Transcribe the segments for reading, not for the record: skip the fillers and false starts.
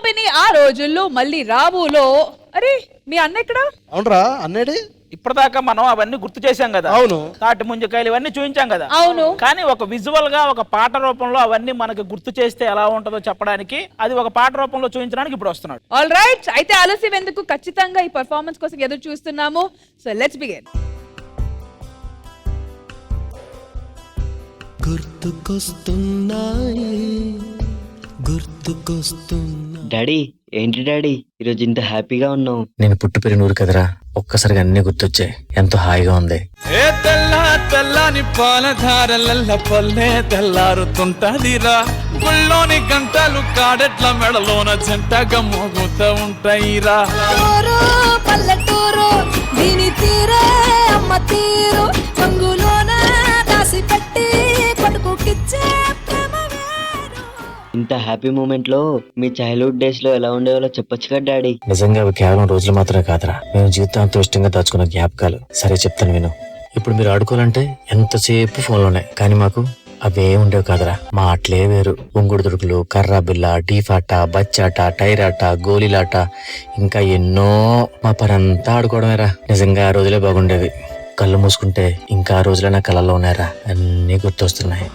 Company ఆ రోజుల్లో మళ్ళీ రాబోలో. అరే మీ అన్న ఎక్కడ? అవునరా అన్నేడి? ఇప్పటిదాకా మనం అవన్నీ గుర్తు చేశాం కదా. అవును. తాటి ముంజకాయలు ఇవన్నీ చూపించాం కదా. అవును. కానీ ఒక విజువల్ గా ఒక పాట రూపంలో అవన్నీ మనకి గుర్తు చేస్తే ఎలా ఉంటుందో చెప్పడానికి, అది ఒక పాట రూపంలో చూపించడానికి ఇప్పుడు వస్తున్నాడు. ఆల్ రైట్, అయితే ఆలస్యం ఎందుకు, ఖచ్చితంగా ఈ పర్ఫార్మెన్స్ కోసం ఎదురు చూస్తున్నాము. So let's begin. డాడీ, ఏంటి డాడీ ఈరోజు ఇంత హ్యాపీగా ఉన్నావు? నేను పుట్టి పెరిగిన ఊరు కదరా, ఒక్కసారిగా అన్ని గుర్తొచ్చాయి. ఎంతో హాయిగా ఉంది. ఏ తెల్లని పాలధారలల్ల పల్లె తెల్లారుతుంటదిరా, గుళ్ళోని గంటలు కాడెట్ల మెడలోన జంటగా మోగుతూ ఉంటాయిరా. పల్లెటూరు దీని తీరే అమ్మ తీరు, రంగులోన దాసి పెట్టి కొడుకుకిచ్చే ప్రేమ వేరు. ఇంత హ్యాపీ మూమెంట్ లో మీ చైల్డ్హుడ్ డేస్ లో ఎలా ఉండేవాళ్ళో చెప్పొచ్చు కదా డాడీ. నిజంగా అవి కేవలం రోజులు మాత్రమే కాదురా, మేము జీవితాంతో ఇష్టంగా దాచుకున్న జ్ఞాపకాలు. సరే చెప్తాను విను. ఇప్పుడు మీరు ఆడుకోవాలంటే ఎంతసేపు ఫోన్లోనే, కానీ మాకు అవే ఉండేవి కాదురా. మా ఆటలే వేరు. ఉంగుడు దుడుకులు, కర్రా బిల్ల, డీఫాట, బచ్చాట, టైరాట, గోలీలాట, ఇంకా ఎన్నో. మా పరంతా ఆడుకోవడమేరా. నిజంగా ఆ రోజులే బాగుండేవి. కళ్ళు మూసుకుంటే ఇంకా ఆ రోజులే నా కళ్ళల్లో ఉన్నాయరా, అన్నీ గుర్తొస్తున్నాయి.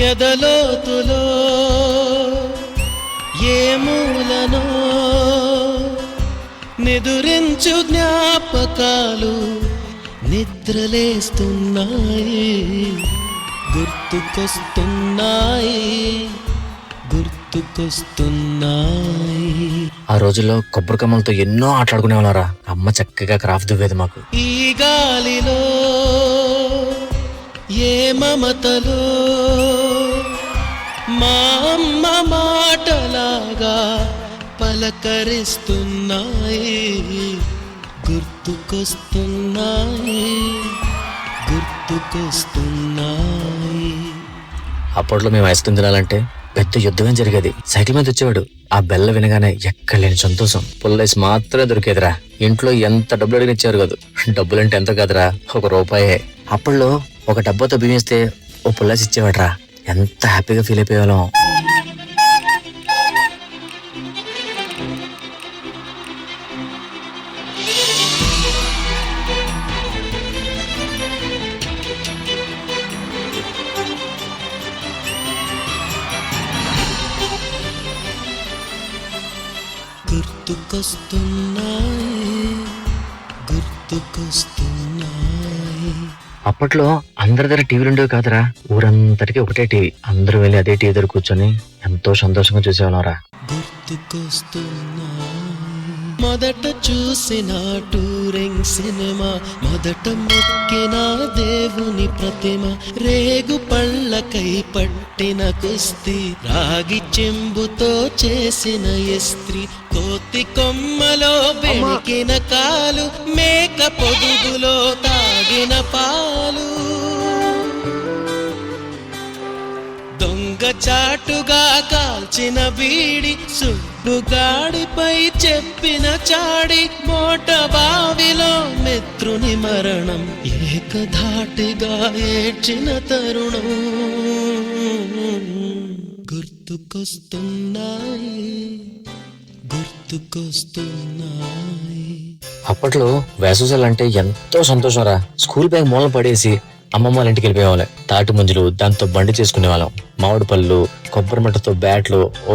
ఎదలోతులో ఏ మూలనో నిదురించు జ్ఞాపకాలు నిద్రలేస్తున్నాయి, గుర్తుకొస్తున్నాయి. ఆ రోజుల్లో కొబ్బరి కమ్మలతో ఎన్నో ఆటలాడుకునే వాళ్ళరా. అమ్మ చక్కగా క్రాఫ్ట్ దువ్వేది మాకు. ఈ గాలిలో ఏ మమతలో మా అమ్మ మాటలాగా పలకరిస్తున్నాయి, గుర్తుకొస్తున్నాయి. అప్పట్లో మేము ఐస్ క్రీమ్ తినాలంటే పెద్ద యుద్ధమే జరిగేది. సైకిల్ మీద వచ్చేవాడు. ఆ బెల్ల వినగానే ఎక్కడ లేని సంతోషం. పుల్లైస్ మాత్రమే దొరికేదిరా. ఇంట్లో ఎంత డబ్బులు అడిగిన ఇచ్చారు కాదు. డబ్బులంటే ఎంత కాదురా, ₹1. అప్పట్లో ఒక డబ్బాతో బియ్యస్తే ఓ పుల్లైస్ ఇచ్చేవాడ్రా. ఎంత హ్యాపీగా ఫీల్ అయిపోయేవాళ్ళం. గుర్తుకొస్తున్నాయి. అప్పట్లో అందరి దగ్గర టీవీలు ఉండేవి కాదురా. ఊరంతటికి ఒకటే టీవీ. అందరూ వెళ్ళి అదే టీవీ దగ్గర కూర్చొని ఎంతో సంతోషంగా చూసేవాళ్ళం రా. మొదట చూసిన టూరింగ్ సినిమా, మొదట మొక్కిన దేవుని ప్రతిమ, రేగు పళ్ళకై పట్టిన కుస్తీ, రాగి చెంబుతో చేసిన ఇస్త్రీ, కోతి కొమ్మలో బెణికిన కాలు, మేక పొదుగులో తాగిన పాలు, దొంగ చాటుగా కాల్చిన బీడి, సుబ్బుగాడిపై చెప్పిన చాడి, మోట బావిలో మిత్రుని మరణం, ఏకధాటిగా ఏడ్చిన తరుణం గుర్తుకొస్తున్నాయి. అప్పట్లో వేసవిసెలంటే ఎంతో సంతోషం రా. స్కూల్ బ్యాగ్ మూలన పడేసి అమ్మమ్మ వాళ్ళ ఇంటికి వెళ్ళిపోయేవాళ్ళం. తాటి ముంజలు, దాంతో బండి చేసుకునే వాళ్ళం. మామిడి పళ్ళు, కొబ్బరి మట్టతో బ్యాట్లు. ఓ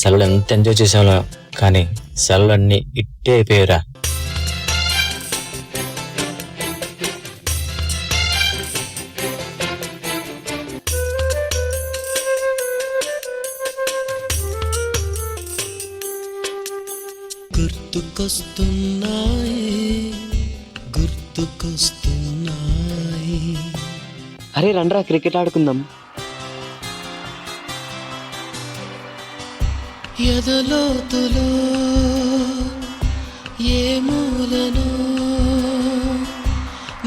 సెలవులు ఎంత ఎంజాయ్ చేసేవాళ్ళం. కానీ సెలవులన్నీ ఇట్టే అయిపోయారా. గుర్తుకొస్తున్నాయి. అరే రండ్రా క్రికెట్ ఆడుకుందాం. ఎదలోతులో ఏ మూలనో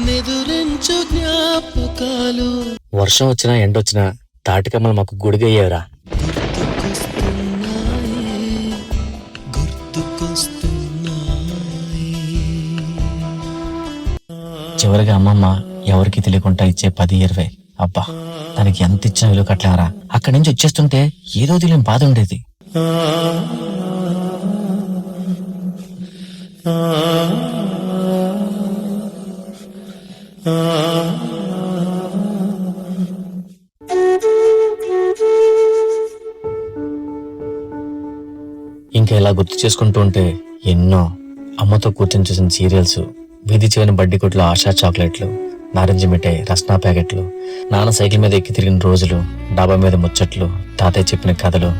నిదురించు జ్ఞాపకాలు. వర్షం వచ్చినా ఎండొచ్చినా తాటికమ్మలు మాకు గుడిగయ్యేవరా. గుర్తుకొస్తున్నాయి. చివరిగా అమ్మమ్మ ఎవరికి తెలియకుండా ఇచ్చే 10-20. అబ్బా, దానికి ఎంత ఇచ్చిన విలువ కట్టలేమరా. అక్కడి నుంచి వచ్చేస్తుంటే ఏదో తెలియని బాధ ఉండేది. ఇంకా ఇలా గుర్తు చేసుకుంటూ ఉంటే ఎన్నో. అమ్మతో కూర్చొని చూసిన సీరియల్స్, వీధి చివరి బడ్డీ కొట్లో ఆశా చాక్లెట్లు, నారింజ మిఠాయి, రస్నా ప్యాకెట్లు, నాన్న సైకిల్ మీద ఎక్కి తిరిగిన రోజులు, డాబా మీద ముచ్చట్లు, తాతయ్య చెప్పిన కథలు,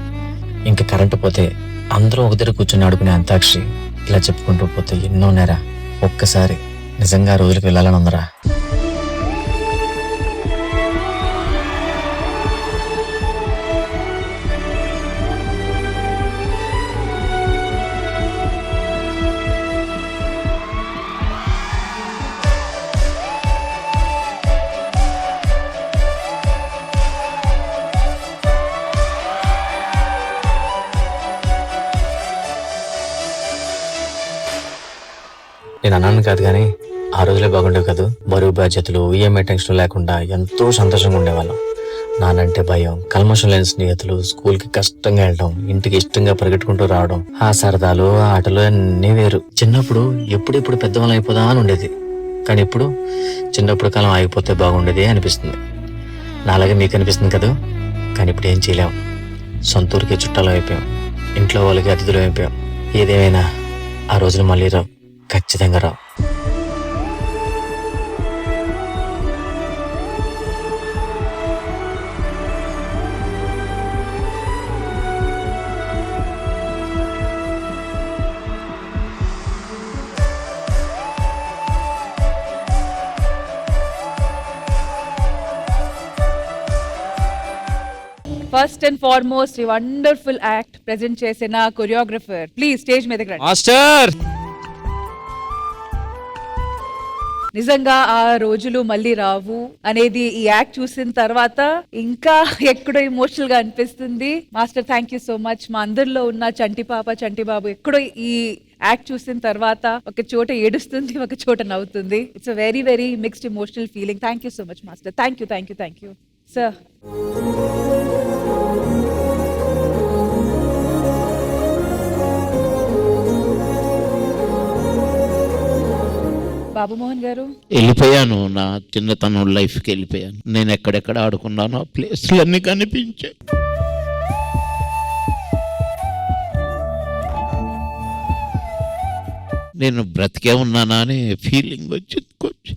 ఇంకా కరెంటు పోతే అందరూ ఒక దగ్గర కూర్చొని ఆడుకునే అంతాక్షరి, ఇలా చెప్పుకుంటూ పోతే ఎన్నో నేరా. ఒక్కసారి నిజంగా ఆ రోజులకు వెళ్ళాలని ఉందరా. నేను అన్నాను కాదు కానీ ఆ రోజులే బాగుండేవి కదా. బరువు బాధ్యతలు, ఈఎంఐ టెన్షన్ లేకుండా ఎంతో సంతోషంగా ఉండేవాళ్ళం. నానంటే భయం, కల్మషం లేని స్నేహితులు, స్కూల్కి కష్టంగా వెళ్ళడం, ఇంటికి ఇష్టంగా పరిగెట్టుకుంటూ రావడం, ఆ సరదాలు, ఆ ఆటలు అన్నీ వేరు. చిన్నప్పుడు ఎప్పుడెప్పుడు పెద్దవాళ్ళం అయిపోదా అని ఉండేది. కానీ ఇప్పుడు చిన్నప్పుడు కాలం ఆగిపోతే బాగుండేది అనిపిస్తుంది. నాలాగే మీకు అనిపిస్తుంది కదా. కానీ ఇప్పుడు ఏం చేయలేం. సొంత ఊరికి చుట్టాలు అయిపోయాం, ఇంట్లో వాళ్ళకి అతిథులు అయిపోయాం. ఏదేమైనా ఆ రోజులు మళ్ళీ రావు, ఖచ్చితంగా రావు. ఫస్ట్ అండ్ ఫార్మోస్ట్ ఈ వండర్ఫుల్ యాక్ట్ ప్రెజెంట్ చేసిన కొరియోగ్రఫర్ ప్లీజ్ స్టేజ్ మీదకి రండి. మాస్టర్ నిజంగా ఆ రోజులు మళ్ళీ రావు అనేది ఈ యాక్ట్ చూసిన తర్వాత ఇంకా ఎక్కడో ఎమోషనల్ గా అనిపిస్తుంది. Master thank you so much. మా అందరిలో ఉన్న చంటి పాప, చంటి బాబు ఎక్కడో ఈ యాక్ట్ చూసిన తర్వాత ఒక చోట ఏడుస్తుంది, ఒక చోట నవ్వుతుంది. It's a very very mixed emotional feeling. Thank you so much master. Thank you, thank you, thank you sir. Babu Mohan గారు, వెళ్ళిపోయాను, నా చిన్నతనం లైఫ్కి వెళ్ళిపోయాను. నేను ఎక్కడెక్కడ ఆడుకున్నానో ఆ ప్లేస్లన్నీ కనిపించాయి. నేను బ్రతికే ఉన్నానా అనే ఫీలింగ్ వచ్చింది కొంచెం.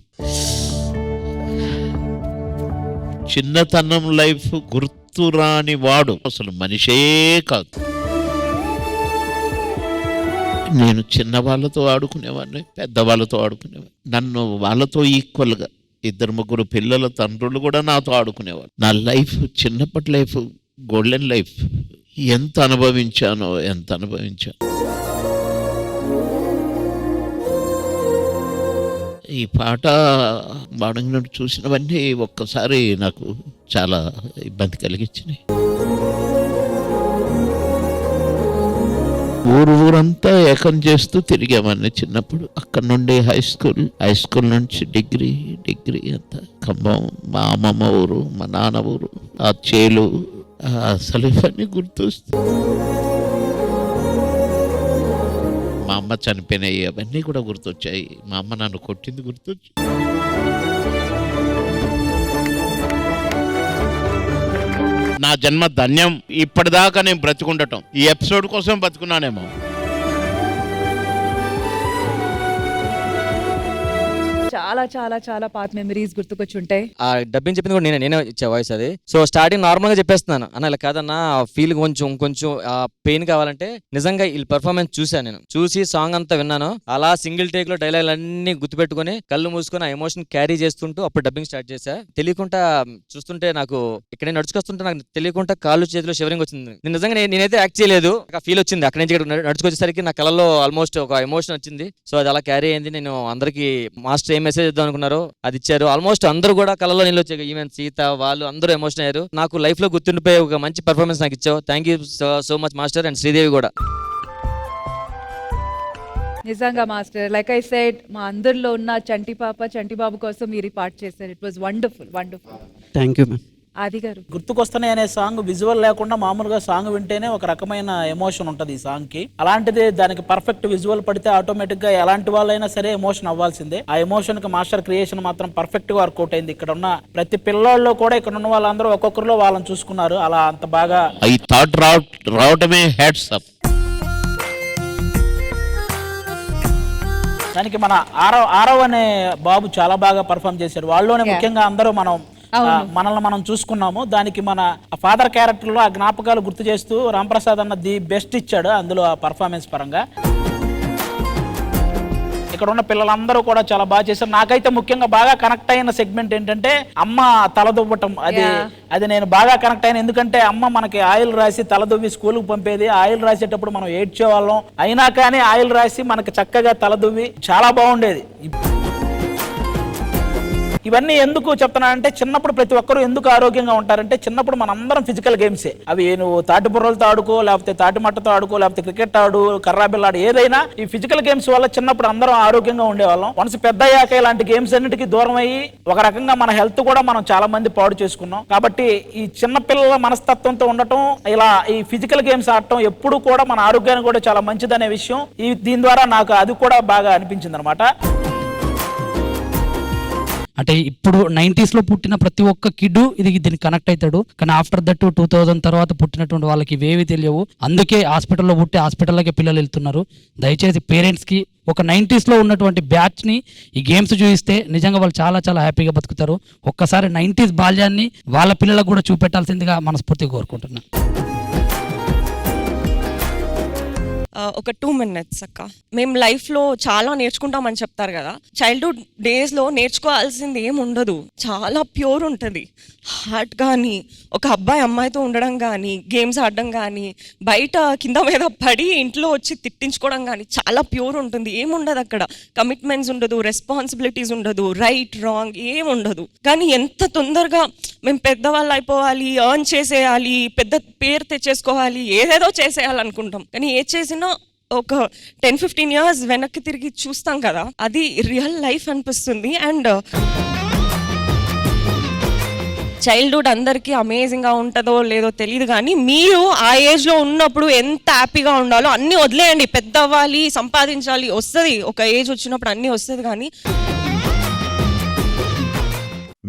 చిన్నతనం లైఫ్ గుర్తురాని వాడు అసలు మనిషే కాదు. నేను చిన్న వాళ్ళతో ఆడుకునేవాడిని, పెద్దవాళ్ళతో ఆడుకునేవాడిని. నన్ను వాళ్ళతో ఈక్వల్గా 2-3 పిల్లల తండ్రులు కూడా నాతో ఆడుకునేవాళ్ళు. నా లైఫ్, చిన్నప్పటి లైఫ్ గోల్డెన్ లైఫ్. ఎంత అనుభవించానో. ఈ పాట పాడినట్టు చూసినవన్నీ ఒక్కసారి నాకు చాలా ఇబ్బంది కలిగించినాయి. ఊరంతా ఏకం చేస్తూ తిరిగామని చిన్నప్పుడు. అక్కడ నుండి హై స్కూల్ నుంచి డిగ్రీ అంతా ఖమ్మం, మా అమ్మమ్మ ఊరు, మా నాన్న ఊరు, ఆ చేలు, అసలు ఇవన్నీ గుర్తొస్తాయి. మా అమ్మ చనిపోయినాయి, అవన్నీ కూడా గుర్తొచ్చాయి. మా అమ్మ నన్ను కొట్టింది గుర్తొచ్చి. నా జన్మ ధన్యం. ఇప్పటిదాకా నేను బ్రతికుండటం ఈ ఎపిసోడ్ కోసం బతుకున్నానేమో. చాలా చాలా చాలా పాత మెమరీస్ గుర్తుకొచ్చి ఉంటాయి. ఆ డబ్బింగ్ చెప్పింది కూడా నేనే ఇచ్చే వాయిస్ అది. సో స్టార్టింగ్ నార్మల్ గా చెప్పేస్తున్నాను అన్న, ఇలా కాదన్నా ఫీల్ కొంచెం పెయిన్ కావాలంటే నిజంగా ఈ పెర్ఫార్మెన్స్ చూసాను. నేను చూసి సాంగ్ అంతా విన్నాను. అలా సింగిల్ టేక్ లో డైలాగ్ అన్ని గుర్తుపెట్టుకుని కళ్ళు మూసుకొని ఆ ఎమోషన్ క్యారీ చేస్తుంటూ అప్పుడు డబ్బింగ్ స్టార్ట్ చేశా. తెలియకుండా చూస్తుంటే నాకు ఇక్కడ నడుచుకొస్తుంటే నాకు తెలియకుండా కాళ్ళు చేతిలో షివరింగ్ వచ్చింది. నిజంగా నేనైతే యాక్ట్ చేయలేదు, ఒక ఫీల్ వచ్చింది. అక్కడి నుంచి నడుచుకొచ్చేసరికి నా కళ్ళలో ఆల్మోస్ట్ ఒక ఎమోషన్ వచ్చింది. సో అది అలా క్యారీ అయింది. నేను అందరికి మాస్టర్ ఏం మెసేజ్ ఇద్దాం అనుకున్నారో అది ఇచ్చారు. ఆల్మోస్ట్ అందరూ కూడా కళ్ళలో నీళ్ళు వచ్చాయి. ఈవెన్ సీత వాళ్ళు అందరూ ఎమోషన్ అయ్యారు. నాకు లైఫ్ లో గుర్తుండిపోయే ఒక మంచి పర్ఫార్మెన్స్ నాకు ఇచ్చావు. Thank you so much master. And Sridevi కూడా. నిజంగా మాస్టర్, లైక్ ఐ సెడ్, మా అందరిలో ఉన్న చంటి బాబు కోసం మీరు ఈ పాట చేశారు. It was wonderful. Thank you ma'am. ఆది గారు, గుర్తుకొస్తున్నాయి అనే సాంగ్ విజువల్ లేకుండా మామూలుగా సాంగ్ వింటేనే ఒక రకమైన ఎమోషన్ ఉంటుంది ఈ సాంగ్ కి. అలాంటిది దానికి పర్ఫెక్ట్ విజువల్ పడితే ఆటోమేటిక్ గా ఎలాంటి వాళ్ళైనా సరే ఎమోషన్ అవ్వాల్సిందే. ఆ ఎమోషన్ కి మాస్టర్ క్రియేషన్ మాత్రం పర్ఫెక్ట్ గా వర్కౌట్ అయింది. ఇక్కడ ఉన్న ప్రతి పిల్లోళ్ళు కూడా ఇక్కడ ఉన్న వాళ్ళందరూ ఒక్కొక్కరిలో వాళ్ళని చూసుకున్నారు. అలా అంత బాగా ఈ థాట్ రావటమే హ్యాట్స్ అప్. దానికి మన ఆరవ్ అనే బాబు చాలా బాగా పర్ఫామ్ చేశాడు. వాళ్ళలోనే ముఖ్యంగా అందరూ మనల్ని మనం చూసుకున్నాము. దానికి మన ఫాదర్ క్యారెక్టర్ లో ఆ జ్ఞాపకాలు గుర్తు చేస్తూ రాంప్రసాద్ అన్న ది బెస్ట్ ఇచ్చాడు అందులో ఆ పర్ఫార్మెన్స్ పరంగా. ఇక్కడ ఉన్న పిల్లలందరూ కూడా చాలా బాగా చేశారు. నాకైతే ముఖ్యంగా బాగా కనెక్ట్ అయిన సెగ్మెంట్ ఏంటంటే అమ్మ తలదువ్వటం. అది నేను బాగా కనెక్ట్ అయిన, ఎందుకంటే అమ్మ మనకి ఆయిల్ రాసి తలదువ్వి స్కూల్కి పంపేది. ఆయిల్ రాసేటప్పుడు మనం ఏడ్చేవాళ్ళం, అయినా కానీ ఆయిల్ రాసి మనకి చక్కగా తలదువ్వి చాలా బాగుండేది. ఇవన్నీ ఎందుకు చెప్తున్నానంటే, చిన్నప్పుడు ప్రతి ఒక్కరూ ఎందుకు ఆరోగ్యంగా ఉంటారంటే, చిన్నప్పుడు మనందరం ఫిజికల్ గేమ్సే. అవి నువ్వు తాటి బుర్రలతో ఆడుకో, లేకపోతే తాటి మట్టతో ఆడుకో, లేకపోతే క్రికెట్ ఆడు, కర్రాబిల్ ఆడు, ఏదైనా ఈ ఫిజికల్ గేమ్స్ వల్ల చిన్నప్పుడు అందరం ఆరోగ్యంగా ఉండేవాళ్ళం. వన్స్ పెద్ద అయ్యాక ఇలాంటి గేమ్స్ అన్నిటికీ దూరం అయ్యి ఒక రకంగా మన హెల్త్ కూడా మనం చాలా మంది పాడు చేసుకున్నాం. కాబట్టి ఈ చిన్న పిల్లల మనస్తత్వంతో ఉండటం, ఇలా ఈ ఫిజికల్ గేమ్స్ ఆడటం ఎప్పుడు కూడా మన ఆరోగ్యానికి కూడా చాలా మంచిదనే విషయం దీని ద్వారా నాకు అది కూడా బాగా అనిపించింది అనమాట. అంటే ఇప్పుడు 90s లో పుట్టిన ప్రతి ఒక్క కిడ్ దీనికి కనెక్ట్ అవుతాడు. కానీ ఆఫ్టర్ దట్ 2000 తర్వాత పుట్టినటువంటి వాళ్ళకి ఇవేవి తెలియవు. అందుకే హాస్పిటల్లో పుట్టి హాస్పిటల్లోకి పిల్లలు వెళ్తున్నారు. దయచేసి పేరెంట్స్ కి ఒక 90s లో ఉన్నటువంటి బ్యాచ్ ని ఈ గేమ్స్ చూపిస్తే నిజంగా వాళ్ళు చాలా చాలా హ్యాపీగా బతుకుతారు. ఒక్కసారి 90s బాల్యాన్ని వాళ్ళ పిల్లలకు కూడా చూపెట్టాల్సిందిగా మనస్ఫూర్తిగా కోరుకుంటున్నా. ఒక 2 minutes అక్క. మేము లైఫ్లో చాలా నేర్చుకుంటామని చెప్తారు కదా. చైల్డ్హుడ్ డేస్లో నేర్చుకోవాల్సింది ఏం ఉండదు, చాలా ప్యూర్ ఉంటుంది. హార్ట్ కానీ, ఒక అబ్బాయి అమ్మాయితో ఉండడం కానీ, గేమ్స్ ఆడడం కానీ, బయట కింద మీద పడి ఇంట్లో వచ్చి తిట్టించుకోవడం కానీ చాలా ప్యూర్ ఉంటుంది. ఏముండదు అక్కడ. కమిట్మెంట్స్ ఉండదు, రెస్పాన్సిబిలిటీస్ ఉండదు, రైట్ రాంగ్ ఏం ఉండదు. కానీ ఎంత తొందరగా మేము పెద్దవాళ్ళు అయిపోవాలి, ఎర్న్ చేసేయాలి, పెద్ద పేరు తెచ్చేసుకోవాలి, ఏదేదో చేసేయాలనుకుంటాం. కానీ ఏ చేసినా ఒక 10-15 years వెనక్కి తిరిగి చూస్తాం కదా, అది రియల్ లైఫ్ అనిపిస్తుంది. అండ్ చైల్డ్హుడ్ అందరికీ అమేజింగ్గా ఉంటుందో లేదో తెలియదు, కానీ మీరు ఆ ఏజ్లో ఉన్నప్పుడు ఎంత హ్యాపీగా ఉండాలో అన్నీ వదిలేయండి. పెద్ద అవ్వాలి, సంపాదించాలి, వస్తుంది. ఒక ఏజ్ వచ్చినప్పుడు అన్నీ వస్తుంది. కానీ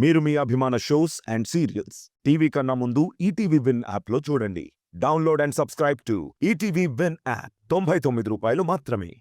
మీరు మీ అభిమాన షోస్ అండ్ సీరియల్స్ టీవీ కన్నా ముందు ఈటీవీ విన్ యాప్లో చూడండి. Download and subscribe to ETV win app. 99 రూపాయలు మాత్రమే.